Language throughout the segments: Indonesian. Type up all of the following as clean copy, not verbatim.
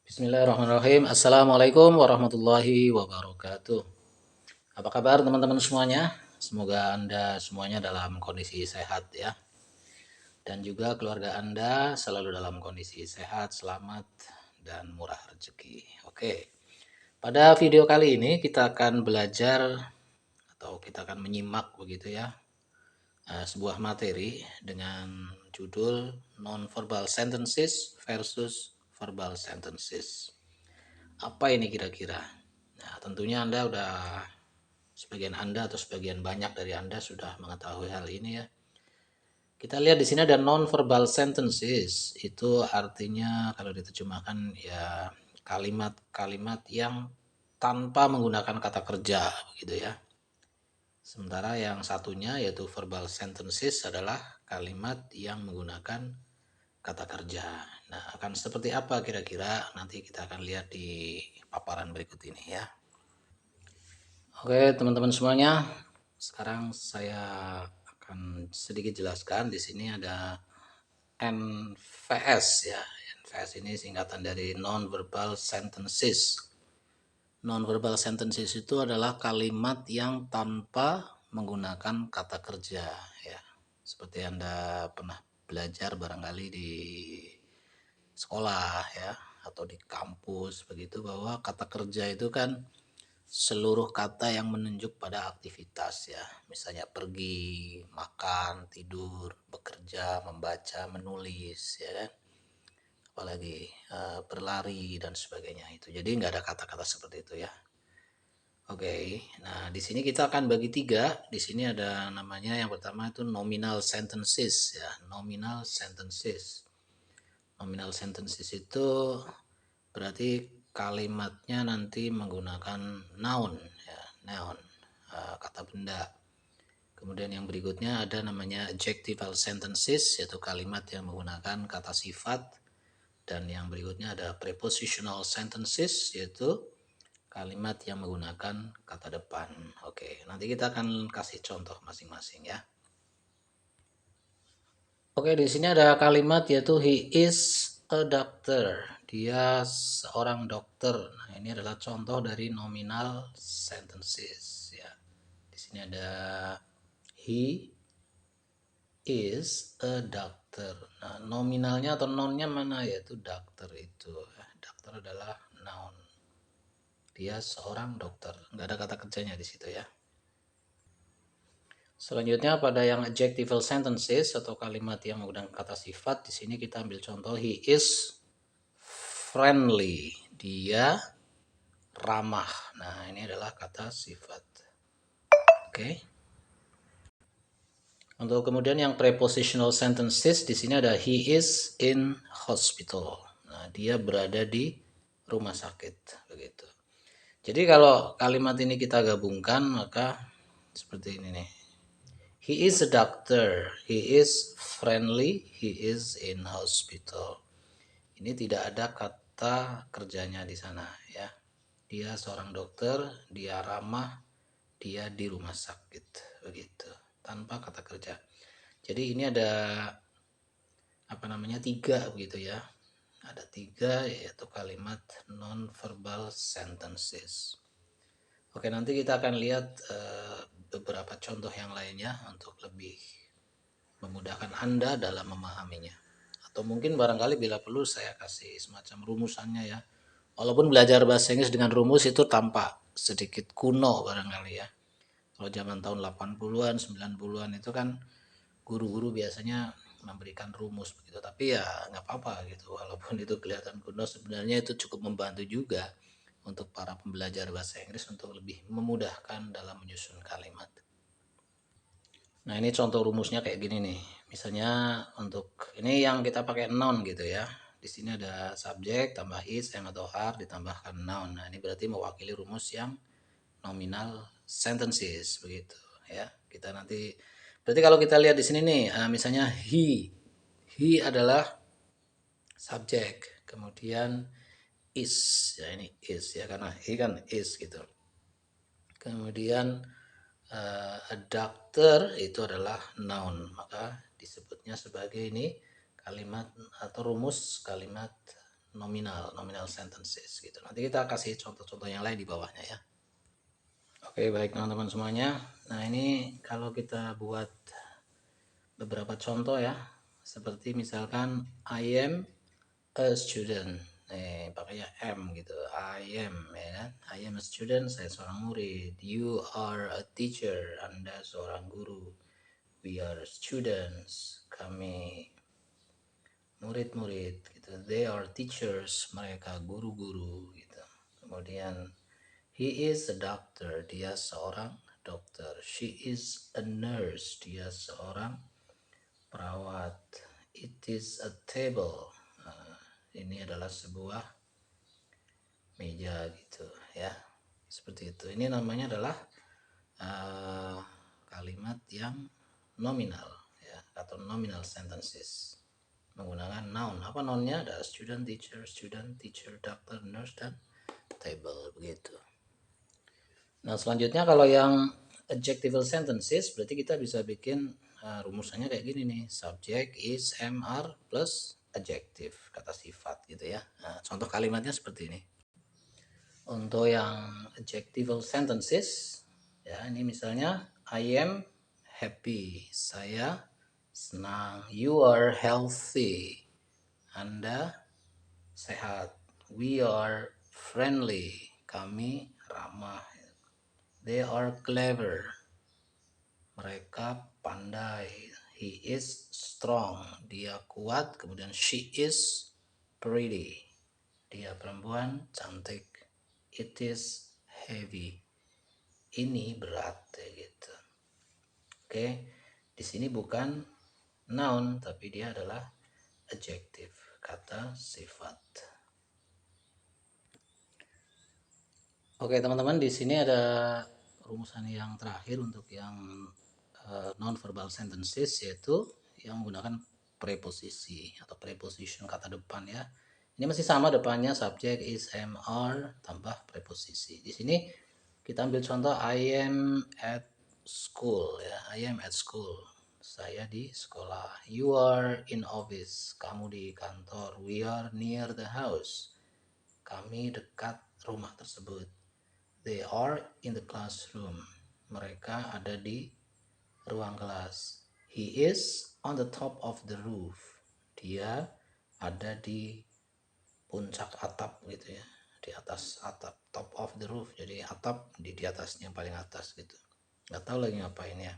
Bismillahirrahmanirrahim. Assalamualaikum warahmatullahi wabarakatuh. Apa kabar teman-teman semuanya? Semoga Anda semuanya dalam kondisi sehat ya. Dan juga keluarga Anda selalu dalam kondisi sehat, selamat, dan murah rezeki. Oke. Pada video kali ini kita akan belajar atau kita akan menyimak begitu ya. Sebuah materi dengan judul non-verbal sentences versus verbal sentences. Apa ini kira-kira? Nah, tentunya sebagian Anda atau sebagian banyak dari Anda sudah mengetahui hal ini ya. Kita lihat di sini ada non-verbal sentences. Itu artinya kalau diterjemahkan ya kalimat-kalimat yang tanpa menggunakan kata kerja gitu ya. Sementara yang satunya yaitu verbal sentences adalah kalimat yang menggunakan kata kerja. Nah, akan seperti apa kira-kira nanti kita akan lihat di paparan berikut ini ya. Oke, teman-teman semuanya, sekarang saya akan sedikit jelaskan. Di sini ada NVS ya. NVS ini singkatan dari non-verbal sentences. Non-verbal sentences itu adalah kalimat yang tanpa menggunakan kata kerja ya. Seperti Anda pernah belajar barangkali di sekolah ya atau di kampus begitu, bahwa kata kerja itu kan seluruh kata yang menunjuk pada aktivitas ya, misalnya pergi, makan, tidur, bekerja, membaca, menulis ya kan, apalagi berlari dan sebagainya itu. Jadi nggak ada kata-kata seperti itu ya. Oke, nah di sini kita akan bagi tiga. Di sini ada namanya, yang pertama itu nominal sentences ya, nominal sentences. Nominal sentences itu berarti kalimatnya nanti menggunakan noun ya, noun, kata benda. Kemudian yang berikutnya ada namanya adjectival sentences, yaitu kalimat yang menggunakan kata sifat. Dan yang berikutnya ada prepositional sentences, yaitu kalimat yang menggunakan kata depan. Oke, nanti kita akan kasih contoh masing-masing ya. Oke, di sini ada kalimat yaitu he is a doctor. Dia seorang dokter. Nah, ini adalah contoh dari nominal sentences ya. Di sini ada he is a doctor. Nah, nominalnya atau nounnya mana, yaitu doctor itu. Dokter adalah noun. Dia seorang dokter. Nggak ada kata kerjanya di situ ya. Selanjutnya pada yang adjectival sentences atau kalimat yang menggunakan kata sifat, di sini kita ambil contoh he is friendly. Dia ramah. Nah, ini adalah kata sifat. Oke. Untuk kemudian yang prepositional sentences, di sini ada he is in hospital. Nah, dia berada di rumah sakit begitu. Jadi kalau kalimat ini kita gabungkan maka seperti ini nih. He is a doctor, he is friendly, he is in hospital. Ini tidak ada kata kerjanya di sana ya. Dia seorang dokter, dia ramah, dia di rumah sakit begitu, tanpa kata kerja. Jadi ini ada tiga begitu ya. Ada tiga, yaitu kalimat non-verbal sentences. Oke, nanti kita akan lihat beberapa contoh yang lainnya untuk lebih memudahkan Anda dalam memahaminya. Atau mungkin barangkali bila perlu saya kasih semacam rumusannya ya. Walaupun belajar bahasa Inggris dengan rumus itu tampak sedikit kuno barangkali ya. Kalau zaman tahun 80-an, 90-an itu kan guru-guru biasanya memberikan rumus begitu. Tapi ya nggak apa-apa gitu. Walaupun itu kelihatan kuno, sebenarnya itu cukup membantu juga untuk para pembelajar bahasa Inggris untuk lebih memudahkan dalam menyusun kalimat. Nah, ini contoh rumusnya kayak gini nih. Misalnya untuk ini yang kita pakai noun gitu ya. Di sini ada subjek tambah is, am atau are ditambahkan noun. Nah, ini berarti mewakili rumus yang nominal sentences begitu ya. Kita nanti berarti kalau kita lihat di sini nih, misalnya he adalah subjek, kemudian is ya, ini is ya karena he kan is gitu. Kemudian a doctor itu adalah noun, maka disebutnya sebagai ini kalimat atau rumus kalimat nominal sentences gitu. Nanti kita kasih contoh-contoh yang lain di bawahnya ya. Oke, baik teman-teman semuanya. Nah, ini kalau kita buat beberapa contoh ya. Seperti misalkan I am a student. Pakainya M gitu. I am ya kan. I am a student, saya seorang murid. You are a teacher, Anda seorang guru. We are students, kami murid-murid gitu. They are teachers, mereka guru-guru gitu. Kemudian he is a doctor, dia seorang dokter. She is a nurse, dia seorang perawat. It is a table, ini adalah sebuah meja gitu ya, seperti itu. Ini namanya adalah kalimat yang nominal ya, atau nominal sentences menggunakan noun. Apa nounnya? Ada student, teacher, doctor, nurse, dan table begitu. Nah, selanjutnya kalau yang adjectival sentences berarti kita bisa bikin rumusannya kayak gini nih. Subject is MR plus adjective, kata sifat gitu ya. Nah, contoh kalimatnya seperti ini. Untuk yang adjectival sentences ya, ini misalnya I am happy, saya senang. You are healthy, Anda sehat. We are friendly, kami ramah. They are clever, mereka pandai. He is strong, dia kuat. Kemudian she is pretty, dia perempuan cantik. It is heavy, ini berat gitu. Oke, di sini bukan noun tapi dia adalah adjective, kata sifat. Oke teman-teman, di sini ada rumusan yang terakhir untuk yang non-verbal sentences, yaitu yang menggunakan preposisi atau preposition, kata depan ya. Ini masih sama, depannya subject is MR tambah preposisi. Di sini kita ambil contoh I am at school ya. I am at school, saya di sekolah. You are in office, kamu di kantor. We are near the house, kami dekat rumah tersebut. They are in the classroom, mereka ada di ruang kelas. He is on the top of the roof, dia ada di puncak atap gitu ya, di atas atap. Top of the roof, jadi atap di atasnya, paling atas gitu. Nggak tahu lagi ngapain ya.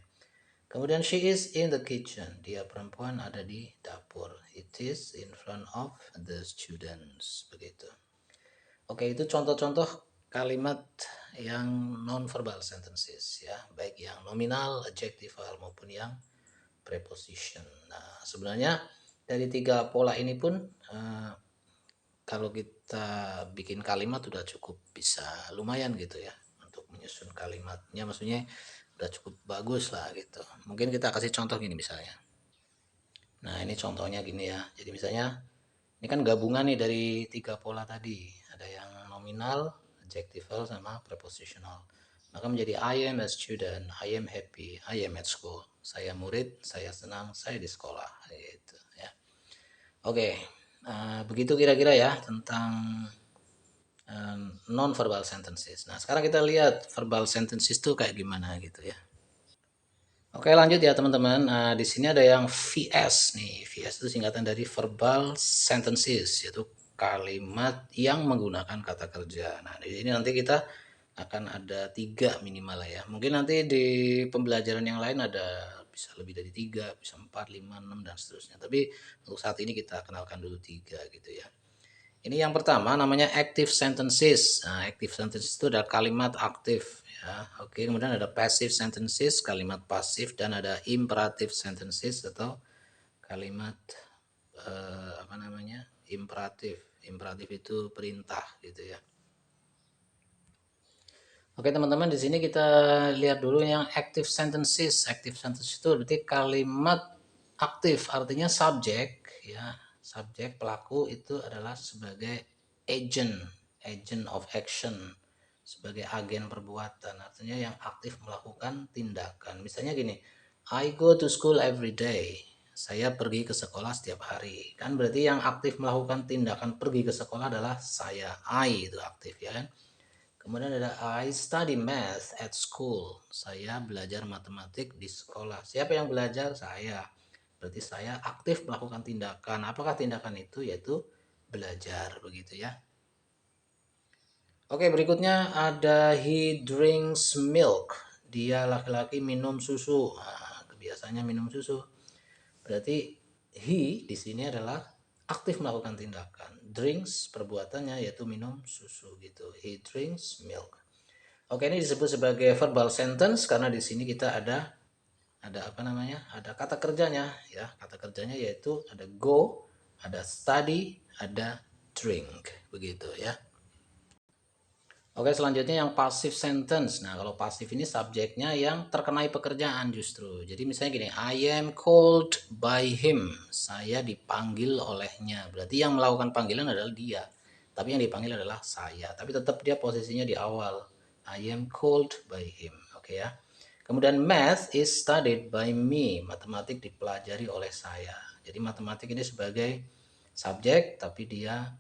Kemudian she is in the kitchen, dia perempuan ada di dapur. It is in front of the students, begitu. Oke, itu contoh-contoh kalimat yang non-verbal sentences ya, baik yang nominal, adjectival maupun yang preposition. Nah, sebenarnya dari 3 pola ini pun kalau kita bikin kalimat udah cukup bisa lumayan gitu ya untuk menyusun kalimatnya, maksudnya udah cukup bagus lah gitu. Mungkin kita kasih contoh gini misalnya. Nah, ini contohnya gini ya. Jadi misalnya ini kan gabungan nih dari 3 pola tadi. Ada yang nominal, adjectival, sama prepositional. Maka menjadi I am a student, I am happy, I am at school. Saya murid, saya senang, saya di sekolah. Gitu ya. Oke, begitu kira-kira ya tentang non-verbal sentences. Nah, sekarang kita lihat verbal sentences itu kayak gimana gitu ya. Oke, lanjut ya teman-teman. Nah, di sini ada yang VS nih. VS itu singkatan dari verbal sentences, yaitu kalimat yang menggunakan kata kerja. Nah, di sini nanti kita akan ada 3 minimal ya. Mungkin nanti di pembelajaran yang lain ada bisa lebih dari 3, bisa 4, 5, 6 dan seterusnya. Tapi untuk saat ini kita kenalkan dulu 3 gitu ya. Ini yang pertama namanya active sentences. Nah, active sentences itu adalah kalimat aktif ya. Oke, kemudian ada passive sentences, kalimat pasif, dan ada imperative sentences atau kalimat apa namanya? Imperatif. Imperatif itu perintah gitu ya. Oke teman-teman, di sini kita lihat dulu yang active sentences. Active sentences itu berarti kalimat aktif, artinya subjek ya. Subjek pelaku itu adalah sebagai agent, agent of action, sebagai agen perbuatan. Artinya yang aktif melakukan tindakan. Misalnya gini, I go to school every day. Saya pergi ke sekolah setiap hari. Kan berarti yang aktif melakukan tindakan pergi ke sekolah adalah saya. I itu aktif ya kan. Kemudian ada I study math at school. Saya belajar matematik di sekolah. Siapa yang belajar? Saya. Berarti saya aktif melakukan tindakan. Apakah tindakan itu? Yaitu belajar begitu ya. Oke, berikutnya ada he drinks milk. Dia laki-laki minum susu. Nah, kebiasaannya minum susu. Berarti he di sini adalah aktif melakukan tindakan. Drinks perbuatannya yaitu minum susu gitu. He drinks milk. Oke, ini disebut sebagai verbal sentence karena di sini kita ada apa namanya? Ada kata kerjanya ya. Kata kerjanya yaitu ada go, ada study, ada drink begitu ya. Oke, selanjutnya yang passive sentence. Nah, kalau pasif ini subjeknya yang terkenai pekerjaan justru. Jadi misalnya gini, I am called by him. Saya dipanggil olehnya. Berarti yang melakukan panggilan adalah dia. Tapi yang dipanggil adalah saya. Tapi tetap dia posisinya di awal. I am called by him. Oke ya. Kemudian math is studied by me. Matematik dipelajari oleh saya. Jadi matematik ini sebagai subjek, tapi dia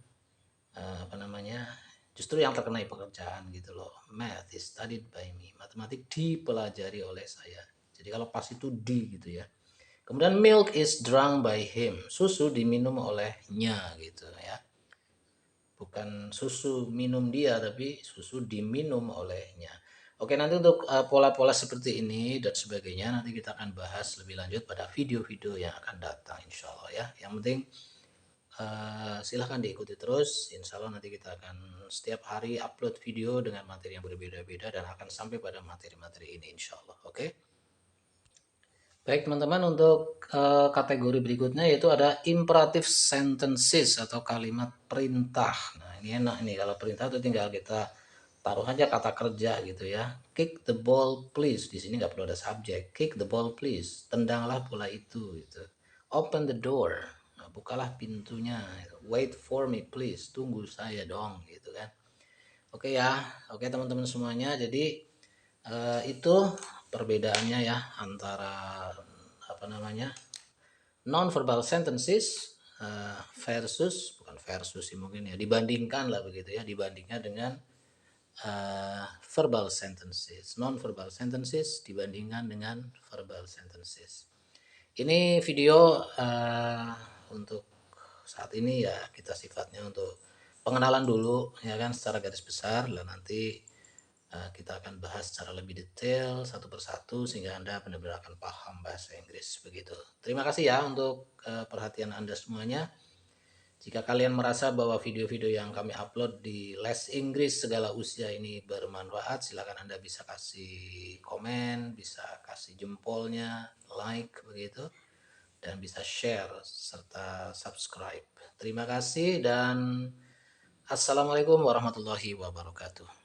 apa namanya, justru yang terkenai pekerjaan gitu loh. Math is studied by me. Matematik dipelajari oleh saya. Jadi kalau pas itu di gitu ya. Kemudian milk is drunk by him. Susu diminum olehnya gitu ya. Bukan susu minum dia, tapi susu diminum olehnya. Oke, nanti untuk pola-pola seperti ini dan sebagainya nanti kita akan bahas lebih lanjut pada video-video yang akan datang insya Allah ya. Yang penting silahkan diikuti terus. Insya Allah nanti kita akan setiap hari upload video dengan materi yang berbeda-beda dan akan sampai pada materi-materi ini insya Allah. Oke. Baik teman-teman, untuk kategori berikutnya yaitu ada imperative sentences atau kalimat perintah. Nah ini enak nih, kalau perintah itu tinggal kita taruh aja kata kerja gitu ya. Kick the ball please. Di sini nggak perlu ada subjek. Kick the ball please. Tendanglah bola itu gitu. Open the door. Nah, bukalah pintunya. Wait for me please. Tunggu saya dong gitu kan. Oke ya. Oke teman-teman semuanya. Jadi itu perbedaannya ya antara apa namanya non-verbal sentences versus bukan versus sih mungkin ya, dibandingkan lah begitu ya, dibandingkan dengan verbal sentences, non-verbal sentences dibandingkan dengan verbal sentences. Ini video untuk saat ini ya kita sifatnya untuk pengenalan dulu ya kan secara garis besar, dan nanti kita akan bahas secara lebih detail satu persatu sehingga Anda benar-benar akan paham bahasa Inggris begitu. Terima kasih ya untuk perhatian Anda semuanya. Jika kalian merasa bahwa video-video yang kami upload di Les Inggris Segala Usia ini bermanfaat, silakan Anda bisa kasih komen, bisa kasih jempolnya, like begitu, dan bisa share serta subscribe. Terima kasih dan assalamualaikum warahmatullahi wabarakatuh.